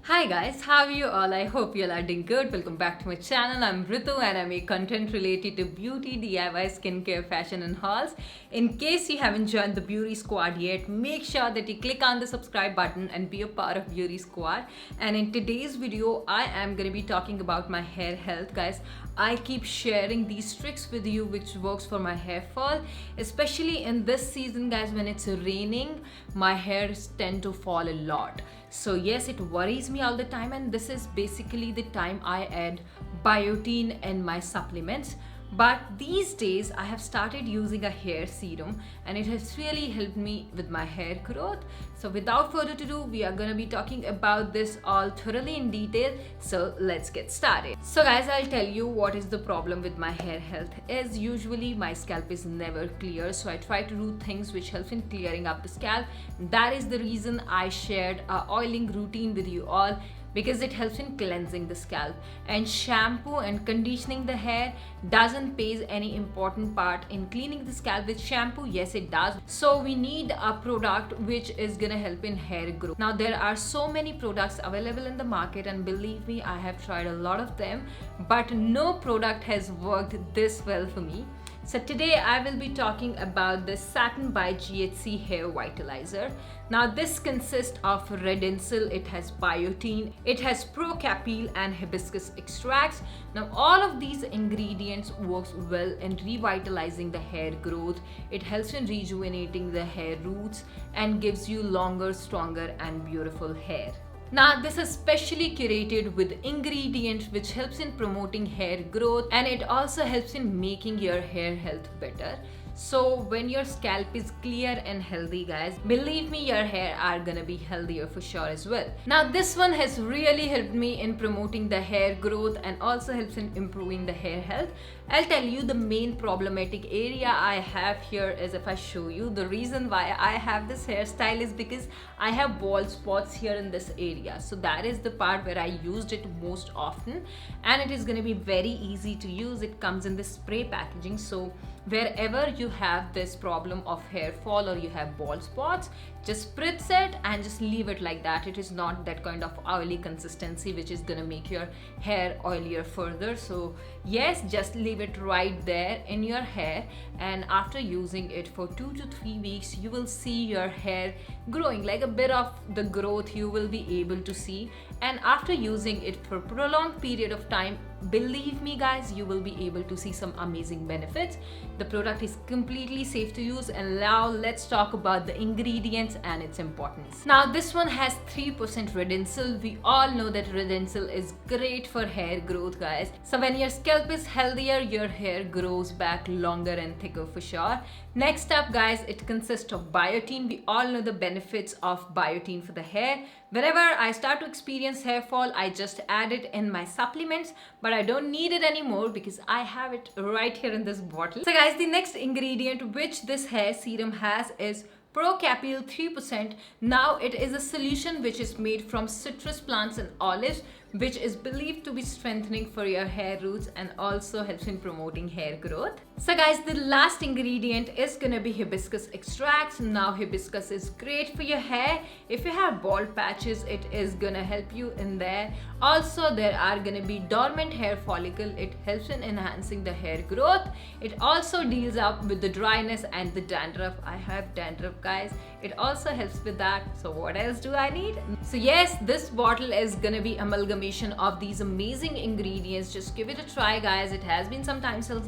Hi guys, how are you all? I hope you all are doing good. Welcome back to my channel. I'm Ritu and I make content related to beauty, DIY, skincare, fashion and hauls. In case you haven't joined the beauty squad yet, make sure that you click on the subscribe button and be a part of beauty squad. And in today's video, I am going to be talking about my hair health, guys. I keep sharing these tricks with you which works for my hair fall, especially in this season, guys. When it's raining, my hairs tend to fall a lot. So yes, it worries me all the time, and this is basically the time I add biotin in my supplements. But these days I have started using a hair serum and it has really helped me with my hair growth. So without further ado, we are going to be talking about this all thoroughly in detail. So let's get started. So guys, I'll tell you what is the problem with my hair health is usually my scalp is never clear. So I try to do things which help in clearing up the scalp. That is the reason I shared a oiling routine with you all, because it helps in cleansing the scalp, and shampoo and conditioning the hair doesn't play any important part in cleaning the scalp with shampoo. Yes, it does. So we need a product which is gonna help in hair growth. Now there are so many products available in the market, and believe me, I have tried a lot of them, but no product has worked this well for me. So today I will be talking about the Satin by GHC Hair Vitalizer. Now this consists of redensil, it has biotin, it has procapil and hibiscus extracts. Now all of these ingredients works well in revitalizing the hair growth. It helps in rejuvenating the hair roots and gives you longer, stronger and beautiful hair. Now this is specially curated with ingredients which helps in promoting hair growth, and it also helps in making your hair health better. So when your scalp is clear and healthy, guys, believe me, your hair are gonna be healthier for sure as well. Now this one has really helped me in promoting the hair growth and also helps in improving the hair health. I'll tell you the main problematic area I have here is, if I show you, the reason why I have this hairstyle is because I have bald spots here in this area. So that is the part where I used it most often, and it is going to be very easy to use. It comes in this spray packaging. So wherever you have this problem of hair fall or you have bald spots, just spritz it and just leave it like that. It is not that kind of oily consistency which is gonna make your hair oilier further. So yes, just leave it right there in your hair, and after using it for 2 to 3 weeks, you will see your hair growing, like a bit of the growth you will be able to see. And after using it for a prolonged period of time, believe me guys, you will be able to see some amazing benefits. The product is completely safe to use, and now let's talk about the ingredients and its importance. Now this one has 3% redensil. We all know that redensil is great for hair growth, guys. So when your scalp is healthier, your hair grows back longer and thicker for sure. Next up, guys, it consists of biotin. We all know the benefits of biotin for the hair. Whenever I start to experience hair fall, I just add it in my supplements, but I don't need it anymore because I have it right here in this bottle. So guys, the next ingredient which this hair serum has is procapil 3%. Now it is a solution which is made from citrus plants and olives, which is believed to be strengthening for your hair roots and also helps in promoting hair growth. So guys, the last ingredient is gonna be hibiscus extracts. Now hibiscus is great for your hair. If you have bald patches, it is gonna help you in there. Also, there are gonna be dormant hair follicle. It helps in enhancing the hair growth. It also deals up with the dryness and the dandruff. I have dandruff, guys. It also helps with that. So what else do I need? So yes, this bottle is gonna be amalgamation of these amazing ingredients. Just give it a try, guys. It has been some time since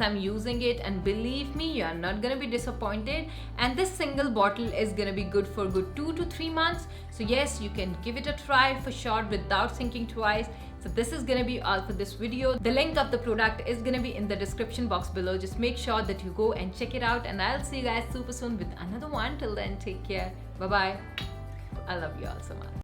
I'm using it, and believe me, you are not gonna be disappointed. And this single bottle is gonna be good for good 2 to 3 months. So yes, you can give it a try for sure without thinking twice. So this is gonna be all for this video. The link of the product is gonna be in the description box below. Just make sure that you go and check it out, and I'll see you guys super soon with another one. Till then, take care. Bye bye. I love you all so much.